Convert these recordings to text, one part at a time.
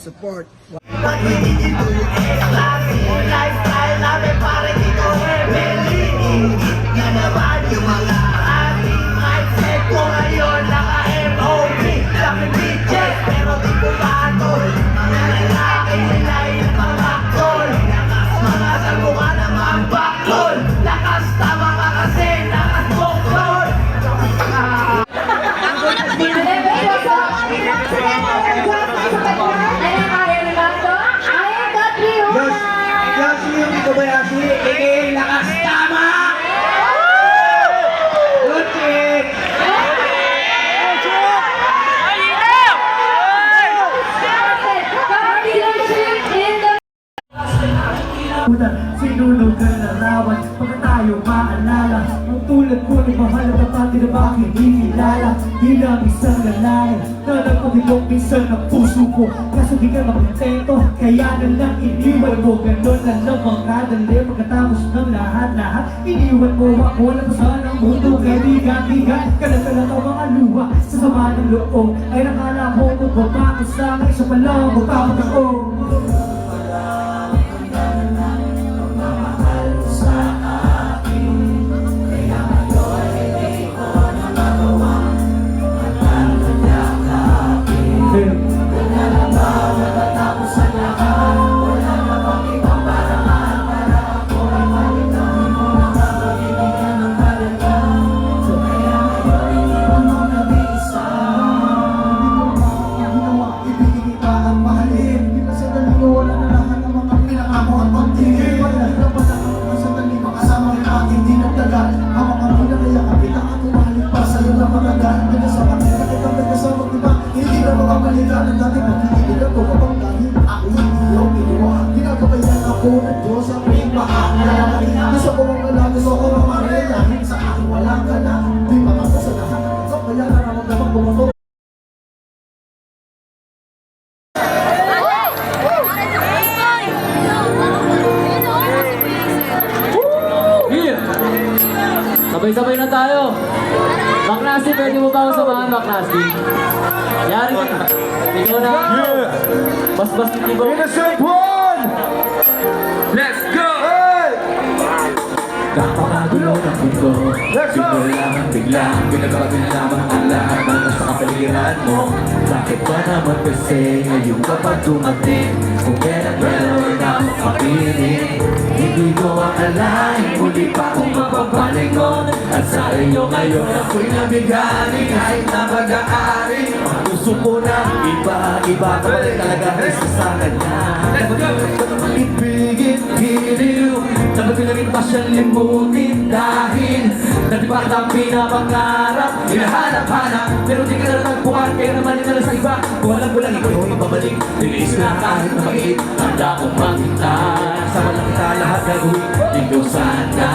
Support. Lifestyle namin para dito nga naman yung mga ating mindset ko ngayon naka-MOB Laki bitches pero di pumatol Mga lalaki nila'y mga tol Mga salunga na mga baktol Lakas tama ka kasi nakasbokol Yoshi Kobayashi, aka Lakas Tama! Good kid! Sinunog ka na rawan pagka tayo maalala ang tulad ko na mahalaga pati na bakit hindi kilala bilang isang lalaki na nagpagilong minsan ang puso ko kaso di ka makontento kaya na lang iniwan mo ganon na lang makadali pagkatapos ng lahat-lahat iniwan mo ako na pasahan ang mundo kaibigan-bigan ka lang ang mga luha sa sama ng loob ay nakala mo magbaba ko sa akin sa palang magpapag ako Sabay-sabay na tayo. Baknasti, pwede mo ba akong samahan, Baknasti? Yari ka na. Ikaw na. Bas-bas hindi ba? Innocent one! Let's go! Napakagulo ng mundo. Biglang pinagabi na naman ang lahat ng nasa kapaligiran mo. Bakit ba naman kasi ngayon kapag dumating kung meron na akong kapiling hindi ko akalain muli pa akong mapapalingon at sa iyo ngayon ako'y nabigani kahit na mag-aari ang puso ko na iba-iba kapag talaga isa sa kanya ibigin, hiliw dapat ko na rin pa siyang limutin dahil dati pa ang pinapangarap hinahanap-hanap pero di ka na natagpuan kaya naman din na sa iba kung alam ko lang ikaw yung pabalik tinis na kahit na maliit handa kong maghintay sama lang kita lahat gagawin ikaw sana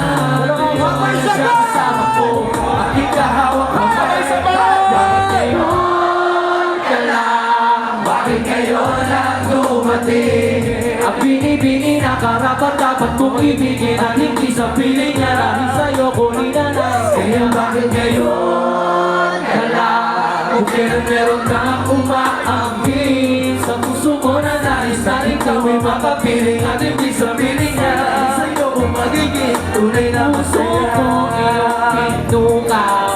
Huwag siya kasama ko at ikahawak ko bakit ngayon ka lang bakit ngayon lang dumating ang binibini na karapat dapat kong ibigin at hindi sa piling niya dahil sa'yo ko ninanay kaya bakit ngayon ka lang kung kailan meron kang umaangkin sa puso mo na nais na ikaw ay makapiling at hindi sa piling niya dahil sa'yo ko magiging tunay na masaya puso ko iyong pinukaw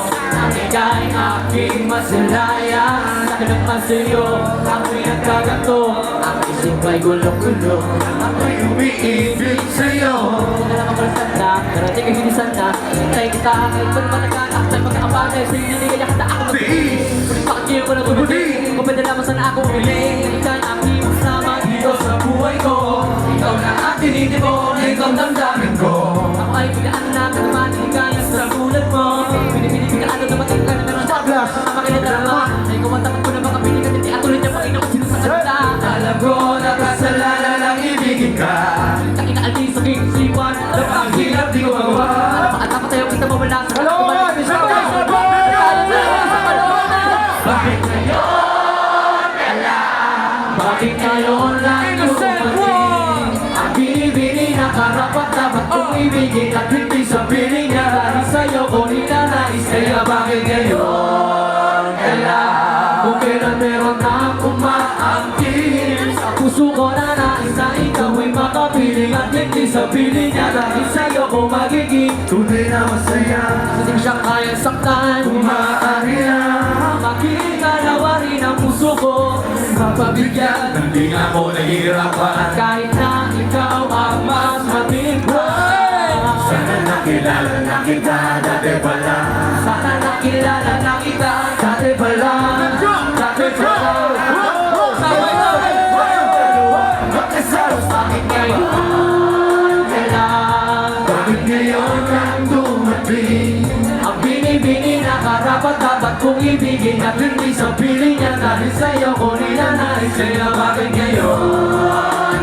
ika'y aking masalayan Sa naman sa'yo, ako'y nagkaganto Ang isip ay gulong-gulo Ako'y umiibig sa'yo Kung na lang ang balasan na, narating ay hinisan na Hintay kita, kahit pa naman nagkanak Tayo magkakapanay, sa'yo hindi kaya kita ako magpili Kulit bakit kayo ko na tumating Kung pwede naman sana ako umiling Ika'y aking masama dito sa buhay ko Ikaw na ang tinitipon, ikaw damdamin ko Ako ay pilaan na, kanaman, higaya sa tulad mo Pinipili ka ano, dumating ka na meron sa akin Makinadama, ay kumantapat ko na mga piling At hindi atuloy niya Panginoon sino sa kanta Alam ko na kasalanan ang ibigin ka Takina alin sa aking isipan Dapat ang hirap di ko magawa Alam pa at tayo kita mawala sa balik. Bakit ngayon Bakit ngayon lang dumating Ang binibini na karapat-dapat kong ibigin At hindi sa piling niya dahil sa'yo ko ninanais Kaya bakit ngayon kung kailan meron na umaangkin Sa puso ko na nais na ikaw ay makapiling At hindi sa piling niya dahil sa'yo ko magiging tunay na masaya Hindi siya kaya saktan Kung maaari na magiging kalawarin ang puso ko Mapabigyan Hindi nga ako nahihirapan Kahit na ikaw ang mas matibay Sana nakilala na kita dati pa lang Sana nakilala na kita dati pa lang Dati pa lang Magkasalo bakit ngayon kailan Bakit ngayon lang dumating Ang binibini na karapat-dapat kong ibigin At hindi sa piling niya dahil sa'yo ko ninanais Kaya bakit ngayon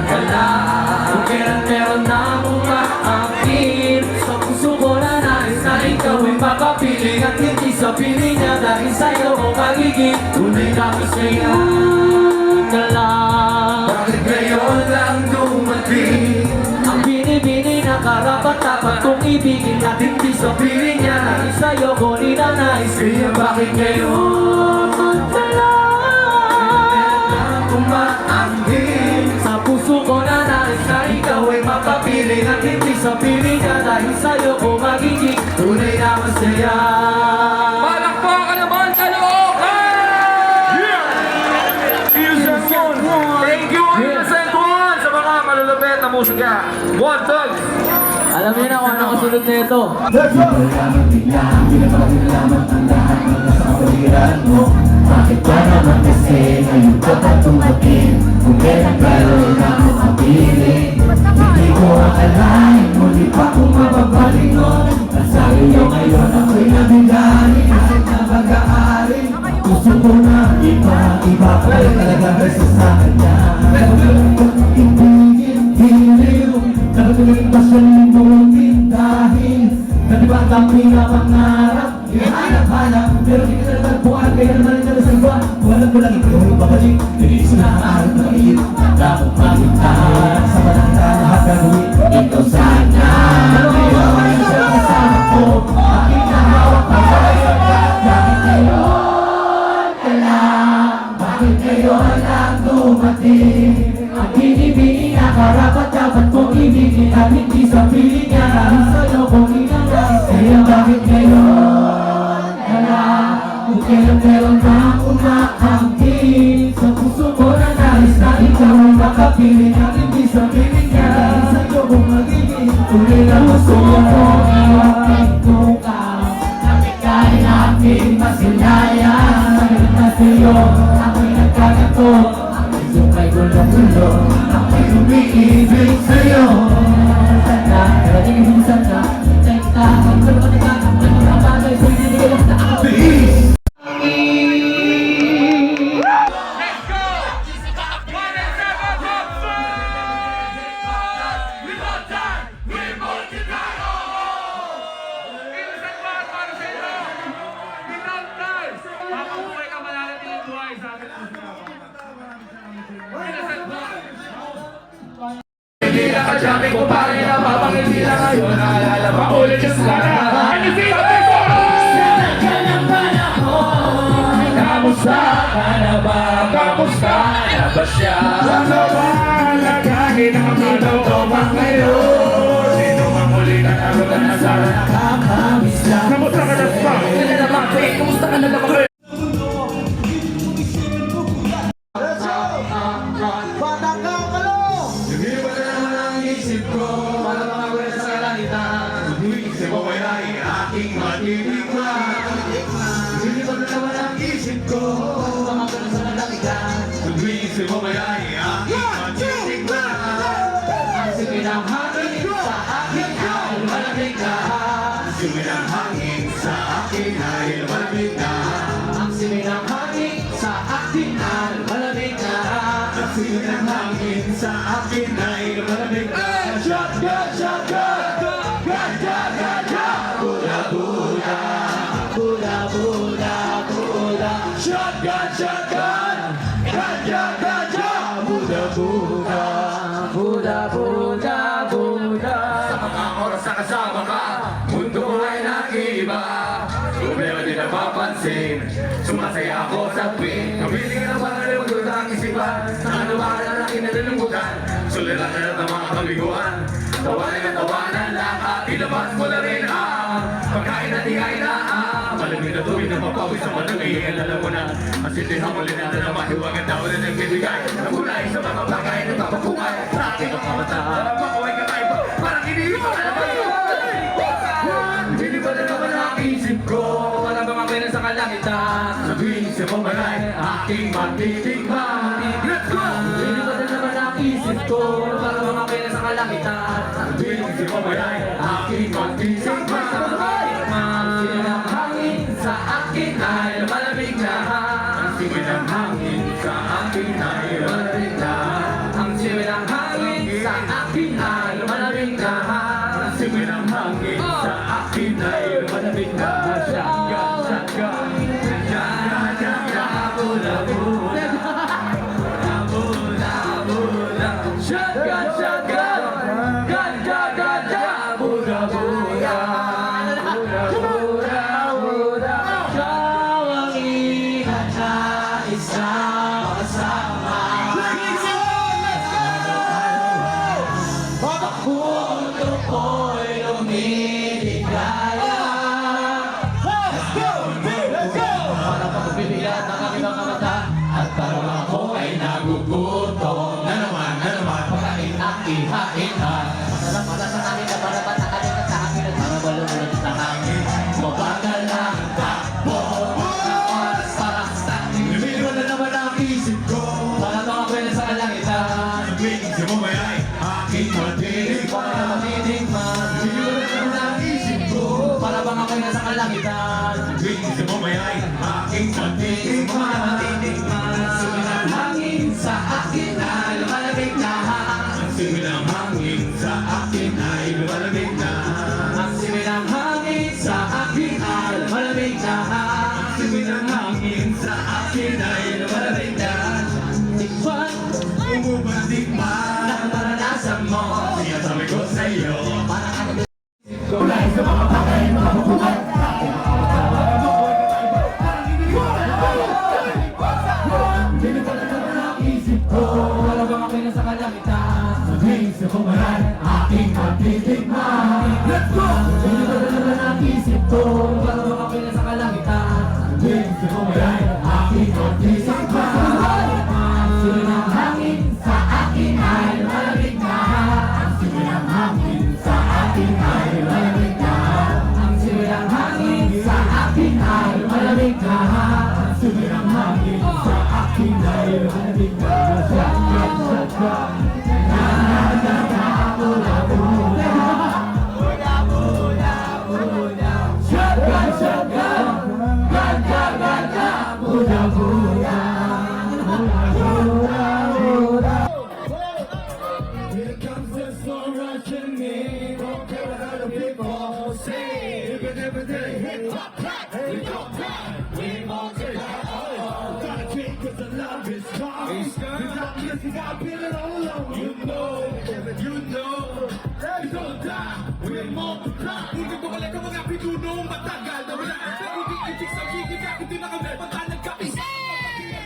kailan Kung kailan meron na umaangkin Sa puso ko na nais na ikaw ay makapiling At hindi sa piling niya dahil sa'yo ko magiging tunay na masaya ka lang Bakit ngayon lang dumating Ang binibini na karapat-dapat kong ibigin At hindi sa piling niya dahil sa'yo ko ninanais Kaya bakit ngayon ka lang umaangkin Sa puso ko na nais na ikaw ay makapiling At hindi sa piling niya dahil sa'yo ko magiging tunay na masaya Palakpakan naman, Caloocan! Innocent One! Thank you, Innocent One! Sa mga malulupit na musika. One, thugs! Alam niyo na kung ano kasunod na ito. Bakit ba naman kasi ngayon ka pa tumating Kung kailan karoon ako kapiling Hindi ko akalain muli pa kung mababalik nun At sa iyo ngayon ako'y nabigari Kasi na mag-aari Gusto ko na iba ko talaga versa sa kanya Pero ganun ko ibigin, hiliw Nakatuloy pa siya limutin dahil Nabibata ang pinapangarap Hinahanap-hanap Pero di ka nagbuhan Kaya naman ka na sa iba Walang ko lang ikaw yung babalik Nilinis na ang araw na maliit Dapat magintaan Sa malangka lahat gagawin Ikaw sana Ngayon ay siya kasama ko Aking nahawak ang kalayaan Bakit ngayon ka lang Bakit ngayon lang dumating Ang binibini na karapat-dapat kong ibigin At hindi sa piling niya Dahil sa'yo kong inanais Kaya bakit ngayon ka lang Kung kailan meron na umaangkin Sa puso ko na nais na ikaw ay makapiling At hindi sa piling niya Dahil sa'yo kong magiging Tuloy na gusto ko iwapin ko ka Nakikay natin masinaya Ngayon na sa'yo ako'y nagkagato Ang kay gulo-gulo Ako'y umiibig sa'yo Sana, naging minsan na Teka, ang gulo ka na Ang mga bagay sa'yo dinigay na ako Let's go! 1 and 7 from We got time! We multiply! Innocent One para sa inyo! Without time! Mapabuhay ka mananatiling buhay sa atin. Innocent One! Hindi na kadyami ko pa rin napapangiti na ngayon Naalala pa ulit yung sana And you see the big Kamusta ka na ba? Kamusta na ba siya? Ano ba lagahin ang minuto ba ngayon? Sino mang muli ka na ba na sana nakakamiss lang? Kamusta ka na ba? Kaya na ba? Kamusta ka na ba? Hindi ba na naman ang isip ko? Para makawala sa kalangitan Isip ko may nanging aking matitikman Hindi ba na naman ang isip ko? Para makawala sa kalangitan Isip ko may nanging aking matitikman Ang sipin ng hangin sa akin ay malamig na Ang sipin ng hangin sa akin ay malamig na Ang sipin ng hangin sa akin ay malamig na Ang sipin ng hangin sa akin ay malamig na Shotgun, shotgun, ganja, ganja, buda, buda pansin. Sumasaya ako sa tuwing Kabili ka na parang lumagod ang isipan. Nakanubahan na lang inalulungkutan. Suliranan at ang mga kabiguan. Tawanan at tawanan lang at ilabas mo na rin ang pagkain at hihain na malamig na tubig na mapawis sa manangay. Alam mo na, ang sindihan mo linata na mahiwagan tao na nagbibigay. Nagulay sa mga pagkain at papapungay. Sa aking mga mata, makaway ka tayo parang iniipan na naman. Hindi ba na naman ang isip ko? Para bang ako'y nasa kalangitan? Sabihin sa mamalay, aking matitikman. Let's go! Hindi ba na naman ang isip ko? Para bang ako'y nasa kalangitan? Sabihin sa mamalay, aking matitikman. Sino ng hangin sa akin ay lumalamig na. Ang simoy ng hangin sa akin ay malamig na. Ang simoy ng hangin sa akin ay lumalamig na. Ang simoy ng hangin sa akin ay malamig na. Shotgun, shotgun. Shotgun, shotgun. Gun, gun, gun, gun. Buda, buda. Buda, buda. Siyawang ingat na isang kasama. Ang mundo ko'y lumiligaya. Para pagbibigyan ng aking mga mata at parang ako ay nagugutom na naman pagkain ang ihain ha. Para sa akin na para patakalit ka sa akin at para balunod sa hangin. Mabagal lang takbo ng oras para sa akin. Lumilo na naman ang isip ko. Para mga pwede sa kalangitan. Sabihin sa mamalay, aking matitikman. Para matitikman. Lumilo na naman ang isip ko. Para bang ako'y nasa kalangitan. Sabihin sa mamalay, aking matitikman. Sumi ng hangin sa akin ay lumalamig na. Ang simoy ng hangin sa akin ay lumalamig na. Ang simoy ng hangin sa akin ay lumalamig na. Ang simoy ng hangin sa akin ay lumalamig na. Tikman Umubatikman ang maranasan mo. Sinasabi ko sa'yo. Parang ako Kulay sa mga bagay, mga buhay. Hindi pa na naman ang isip ko. Para bang ako'y nasa kalangitan. Sabihin sa kumaran, aking matitikman. Let's go! Hindi ba na naman ang isip ko? Para bang ako'y nasa kalangitan. Sabihin sa kumaran, aking matitikman. Sumi ng hangin sa akin ay lumalamig na. Ang simoy ng hangin sa akin ay lumalamig na. Ang simoy ng hangin sa akin ay lumalamig na. Ang simoy ng hangin sa akin ay lumalamig na. Shotgun, shotgun. Shotgun, shotgun. Ganda, ganda. Buda, buda. Here comes the storm rushing in. Don't care what other people say. Every day, hip hop, we don't die. We won't take that. Gotta take 'cause the love is strong. Without this, we gotta build it all alone. You know, we don't die. We multiply. Hindi ko balik ang mga pinunong matagal na wala. Pero di ibig sabihin na kundi nakamepata nagkapisa.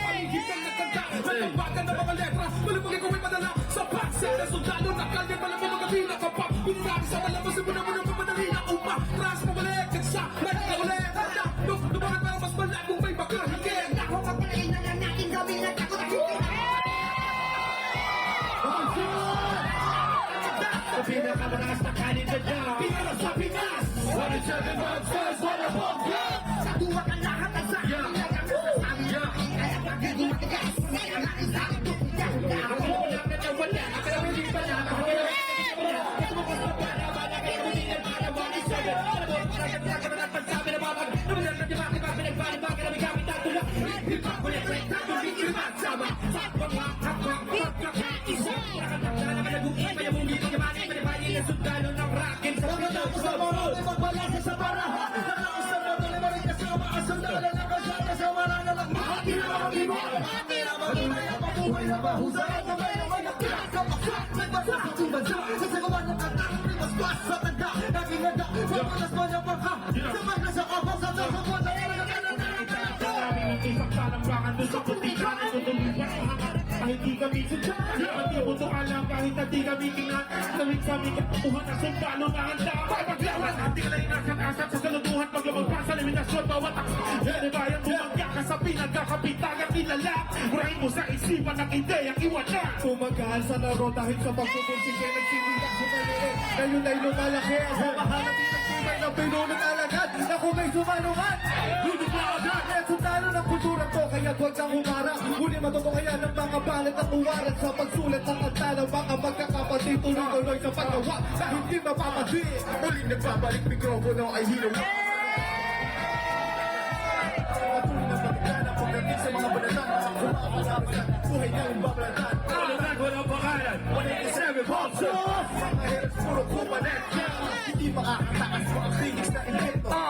Paligid ang nagkanta. Nagkambagan ng mga letra. Malumagi ko may padala sa paksa na sundalo na kalye. Malam mo mga pinakapap. Pinurami sa malamas. Muna mo ng pamadali na umpa. Tras mo balik. Nagsa. Nagkaulit. Lumahat para mas malagong may makahigit. Ako kapalain na lang natin gawin at ako na Sa pinakamataas na kanina dyan. Pinara sa Pinas. 107 months first. Wala bong club. sa tuwa ka lahat ang sa akin. Nagkakasasabi na aking kaya pagiging matigas. Kaya natin sa akin tupigas. Ako wala ka na wala. Pero hindi pa na. Ako wala. Ito mo kasi para ba na kayo hindi na para wala sa'yo. Alam mo, para ka na naman ang pagsabi na babag. Naman ang nagdiba, diba, pinagbalik na may gamit ang tulak. Hip-hop, ulit, tuloy, iba, sama. Sa mga kapag pagkakaisa. Nakatanda naman nag-uwi, may mong hindi ka mani. Manibali na sundalo ng racket. Sa mga tao sa mga may magbalasa sa baraha. Nakausap na tuloy mo rin kasama. Ang sundalo ng kasama sa mga nalang mahati na mga ibo. Mahati na mga tunay ang mabuhay na mahusay. At na may naman ang kinakapaksak. Nagbasa sa tumbansa. Sa sagawa ng katang primaspas sa tanda. Naging handa. Sa panas mo ng pagka. Sa mga sa kapag sa mga kapag. Palambakan doon sa putikan at tutulipan ang hangat kahit di kami sundyan. Dapat di mo to alam kahit na di kami kingat. Lamig sa aming katuhan na sundalo na handa pagpaglawan. Di ka na inasat-asat sa saluduhan paglamang pa sa limitasyon bawat aksa. Yan bayan bumagya ka sa pinagkakapitagan kilala. Murahin mo sa isipan ng ideyang iwanan. Tumagal sa laro dahil sa pagsupunsige nagsimula sa maliit. Ngayon ay lumalaki ang humahanap ng tumay ng pinunod alagad. Ako may sumalungan. Duduk na agad. Kaya sundalo ng kultura ko kaya huwag kang humara. Huli matutukayan ng mga balat at uwaran sa pagsulat ng kanta ng mga magkakapatid. Tuloy-tuloy sa paggawa na hindi mapapadi. Muling nagbabalik mikropono ay hilong. Patuloy na magkana pagdating sa mga balatan. Kumapalabasan, buhay na yung babalatan. Kalaban, walang pangalan. 187 Pulse. Mga heroes, puro kumanet. Hindi makakatakas mga phoenix na invento.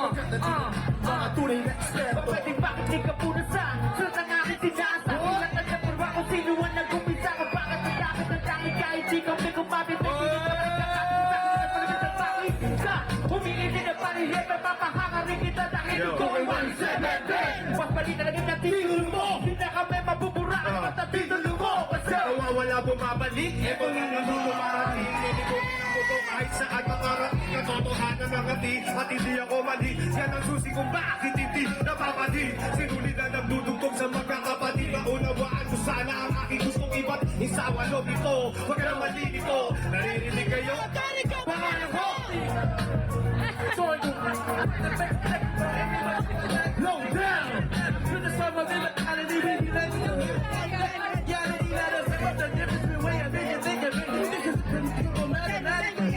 Mga tunay na eksperto. Pwedeng bakit di ka punasan? Sunod ang aking sinasa. Ilang nagkapurwa kung sino ang nag-umpisa. Kung bakit malapit ang tangi kahit di kami kumapit. Humingi din ang panihip at papahangarin kita dahil ito ay 170. Mas mali talaga na tinulong mo. Hindi na kami mabuburahan at natinulong mo. Kasi Nawawala bumabalik. Ito na namumarating. Hindi ko pinamuto kahit saan makarating. Katotohanan ng ngati at hindi ako mali. Yan ang susi kung bakit hindi napapadi. Sinulid na nagdudugtog sa magkakapatid. Maunawaan ko sana ang aking gustong iba't isawa loob ito. Huwag ka na mali nito. Naririnig kayo? Pangalan ko! Low down! To the summer, they look out of the baby, let me know. Yeah, they let us know the difference between way I think of it. This is pretty mathematical.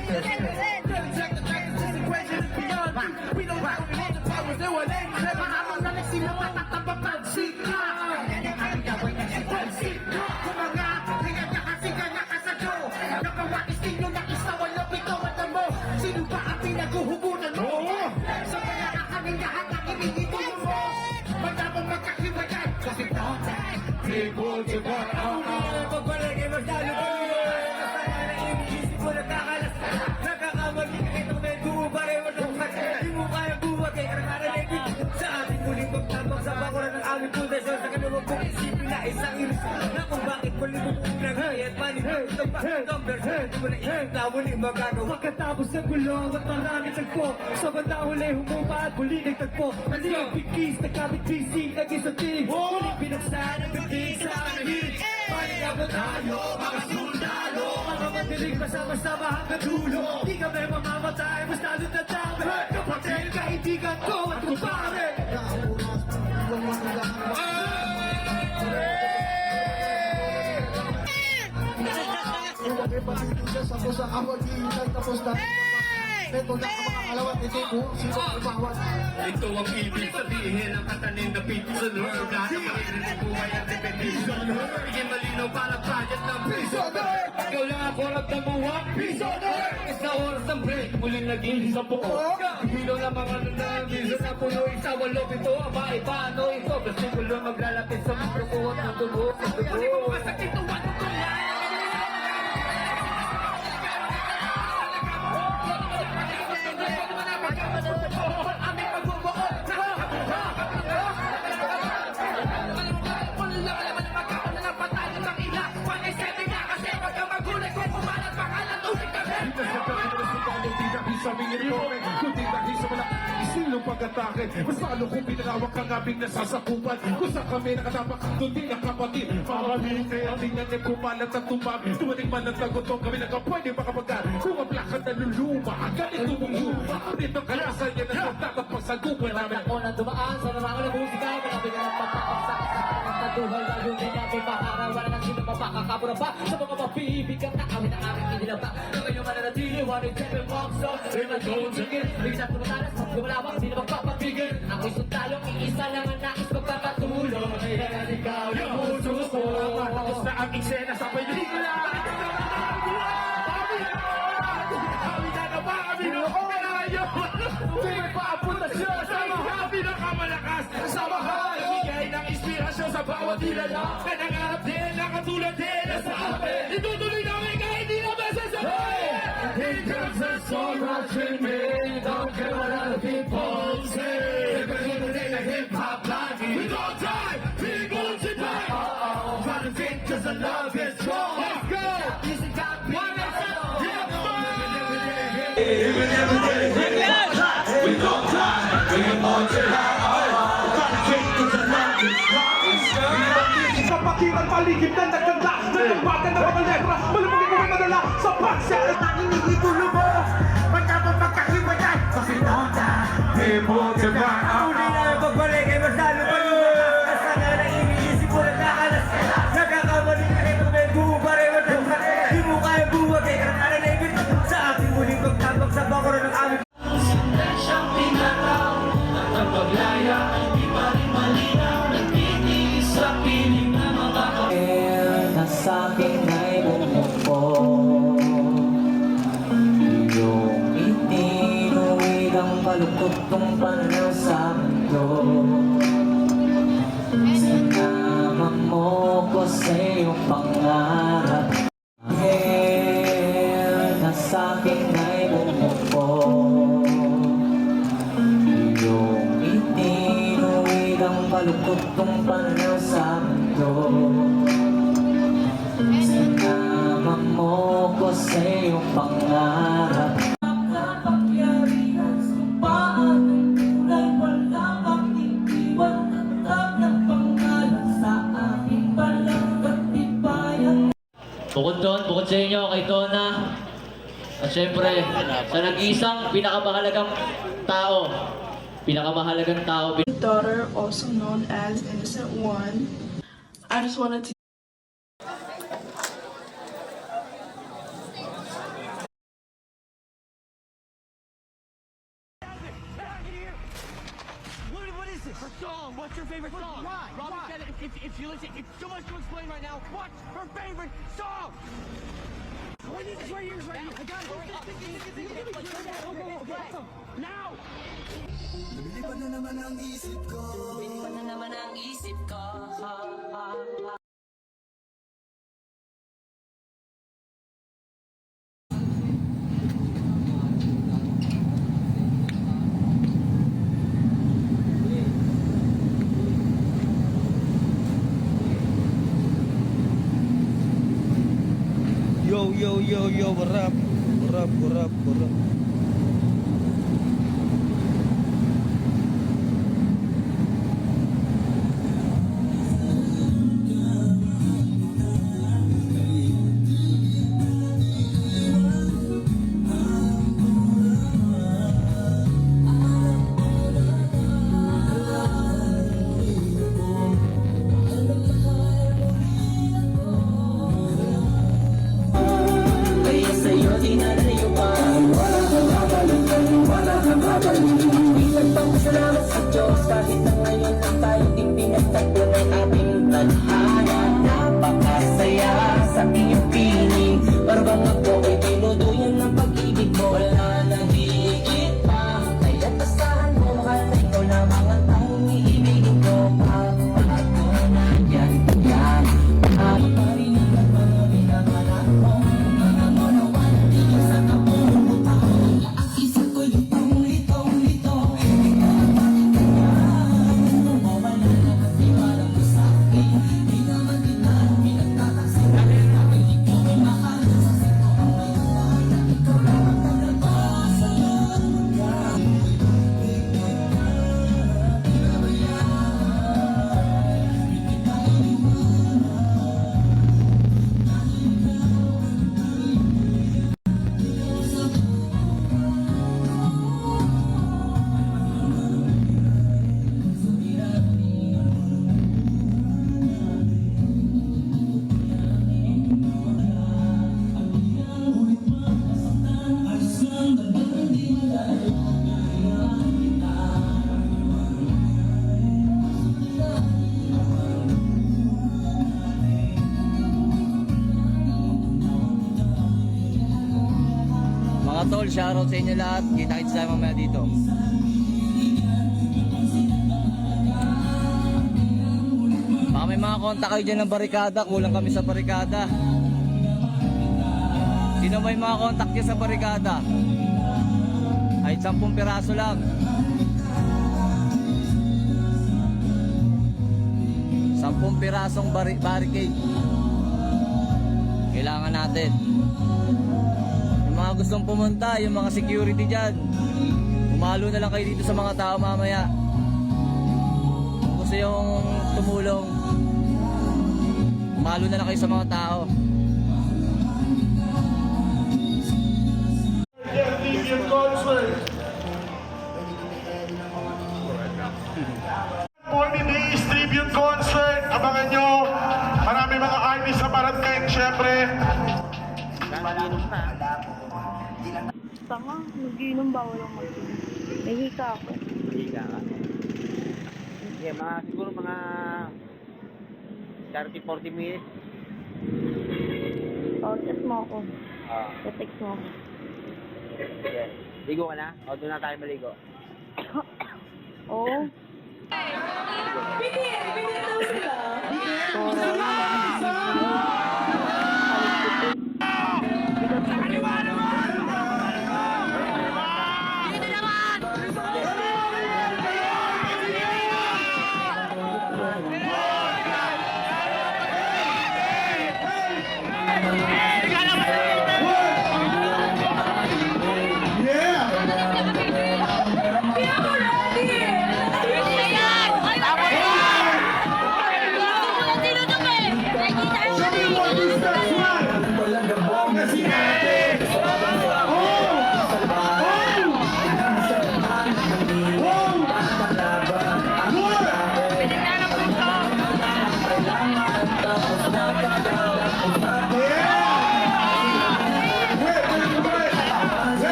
Check the facts, this equation is beyond you. We don't have to hold the powers, they were named. Mahamang na nagsila matatabapagsit ka. Pagsit ka! Kumanga, hingat ka kasi ka nakasadyo. Nakawakis ninyo na isawan na pito at mo. Sino ba ang pinaguhugunan mo? Sa kanya na kaming lahat ang ibigitulong mo. Magdamang magkakibayan kasi tatay. People to God, pagbalagay magdalo ko kasama na iniisip mo nagkakalas. Nagkakamali ka itong may pareho ng sakit. Di mo kaya buwag kay karanaligid. Sa ating muling pagtabak sa bakuran ng aming pundasyon. Sa kanuwag kong isipin na isang iris. Na kung bakit muli mo unang hayat manipul. Itong bakit numbers. Hindi mo na isip na muling magagawa. Pagkatapos ng gulong at maraming tagpo sa banda huli humupa at muli nagtagpo. Kasi ang bigkis, nagkabit PC, nag-isang team. Muling pinaksan ang bigkis sa aming hit. Palinabot tayo, mga sundalo. Mga madilig masama-sama hanggang dulo. Di kami mamamatay, mas lalo na dami. Kapatid, kaibigan ko at kumpare. Tapos sa kawagitan, tapos na ito na ang mga kalawat, hindi ko sino ang bawat. Ito ang ibig sabihin ng katanin na pizza lord. Lahat ng maririnig buhay at repetition. Bigyan malinaw para project ng prisoner. Ikaw lang ako nagtamuhang prisoner. Isa oras ng break, muling naging sa buo. Bilang ng mga nanangisan na puno, isa walong ito. Aba, paano ito? Kasi ko lang maglalapit sa mikrofon ng dugo. Hindi ko makasakit ang wano ko lang. Isilong pag-atake mas lalo kong pinalawak ang aming nasasakupan. Kung saan kami nakatapak, doon din ang kapatid. Marami kaya tingnan niya kumalat at tumam. Tumating man ang tagotong kami nakapwede makapagal. Kung ang plakad na luluma, ganito mong luma. Dito kaya sa inyo na nagtatapagsagupan namin. Ako na dumaan sa narangan ng musika. Kanabi ka ng pagpapaksak sa aking natuhal. Lalo din natin maharaw. Wala nang sino mapakakabura pa. Sa mga mapibigang na kami na aming inilaba. Na kayo mananatili, wanted to be walk so. We're not going to get. Bigyan sa tumatalas, magkumalawa, hindi na magpapapigil. Ako'y sundalong, iisa lang ang nais magpapatulong. Kaya ikaw yung puso ko. Tapos na aking sena sa pelikula. Kami na naman kami noon. Kaya paapunta siya sa mga pinakamalakas. Sa mahal, bigay ng inspirasyon sa bawat ilala. Na nangarap din, nakatulad din na sa amin. Itutuloy namin kahit di na masasabi. Here comes the soul rushing me. Don't care what other people say. We're gonna take a hip hop life. We don't die. Kapatiran paligid na nagkanda Nagbagan na mga letra Malumagin ko may madala Sa pagsya Nanginigitulo mo Magkapagkakahiwalay sa sinota Tunay na ang pagbalik ay masyado pa lumakas. Kasana na iniisip mo nagkakalas. Nagkakamali ka rin kung may buo pa rin matagsak. Di mo kaya buwag eh, karangana na ibig. Sa ating muling pagtabak sa bakuro ng aming Siyang tinataw at ang paglaya di pa rin malinaw. Nagtitiis sa piling na mga na sa akin ay bumuko. Yung itinuwid ang palukot tong pananaw sa mundo. Sinama mo ko sa iyong pangarap. Na sa akin ay bumuko. Yung itinuwid ang palukot tong pananaw sa mundo. Sinama mo ko sa iyong pangarap. Kapangyarihan, sumpaan ng kulay, walang makitiwan. Tatag ng pangalan sa aking balang katibayan. Bukod doon, bukod sa inyo, kay Donna, at syempre, sa nag-iisang pinakamahalagang tao, daughter, also known as Innocent One. I just wanted to What is this? Her song. What's your favorite song? Why? Robbie said if you listen, it's too much to explain right now. What's her favorite song? What is this right here? Right here. I got it. Now! Lumilipad na naman ang isip ko Yo, what up? Kaya sa'yo di nalayo pa. Wala kang babalik. Isang pangkasalamat sa Diyos. Kahit na ngayon lang tayo di pinagtagpo ng ating tadhana. Napakasaya sa iyong piling. Para bang ako ay tinuduyan ng pag-ibig mo. Wala nang higit pa. Kaya't asahan mo, mahal na ikaw lamang ang taong iibigin ko. Pagpatunan yan. Ay parinig ang mga binabala mo. Mga tol, shoutout sa inyo lahat. Kita-kits tayo mamaya dito. Baka may mga kontak kayo dyan ng barikada. Kulang kami sa barikada. Sino may mga kontak dyan sa barikada? Kahit 10 piraso lang. 10 pirasong barricade. Kailangan natin. Yung mga gustong pumunta, yung mga security dyan, umalo na lang kayo dito sa mga tao mamaya. kayong tumulong. Malo na lang kayo sa mga tao. Tribute concert. 40 days tribute concert. Abangan nyo. Marami mga artists sa Barangay, syempre. Tanga, nagiinom ba? Walang mag-inom. Nahika ako. Higa ka. Okay, siguro mga 30-40 minutes. Text mo ako. Ah, Text mo ako. sige. Ligo ka na? O, doon na tayo maligo. Oo.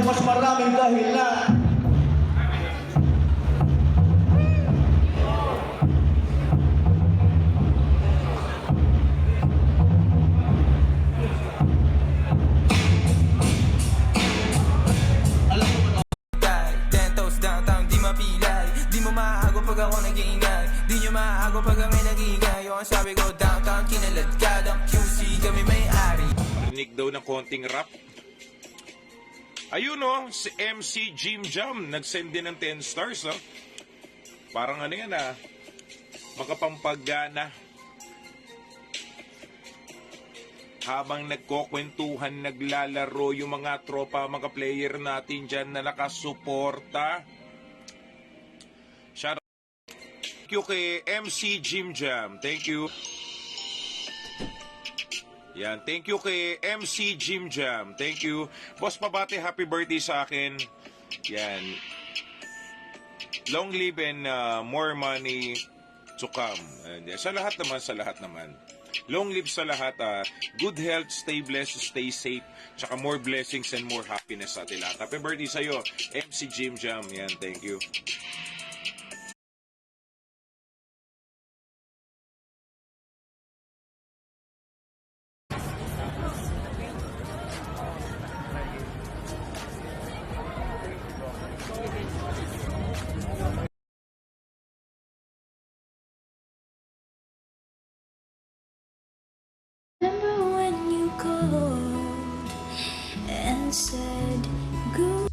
Mas maraming dahilan. Downtown, di mapilay. Di mo maago pag ako nag-iingay. Di nyo maago pag kami nag-iingay. Yung sabi ko downtown, kinaladkad ang QC, kami may-ari. Rinig daw ng konting rap. Ayun o, si MC Jim Jam, nag-send din ng 10 stars, no? Parang ano yan, makapampagana. Habang nagkukwentuhan, naglalaro yung mga tropa, mga player natin dyan na nakasuporta. Shout out. Thank you kay MC Jim Jam. Thank you. Yan, thank you kay MC Jim Jam. Thank you. Boss Pabate, happy birthday sa akin. Yan. Long live and more money to come. And, sa lahat naman. Long live sa lahat. Good health, stay blessed, stay safe. Tsaka more blessings and more happiness sa atin lahat. Happy birthday sa'yo, MC Jim Jam. Yan, thank you. Remember when you called and said good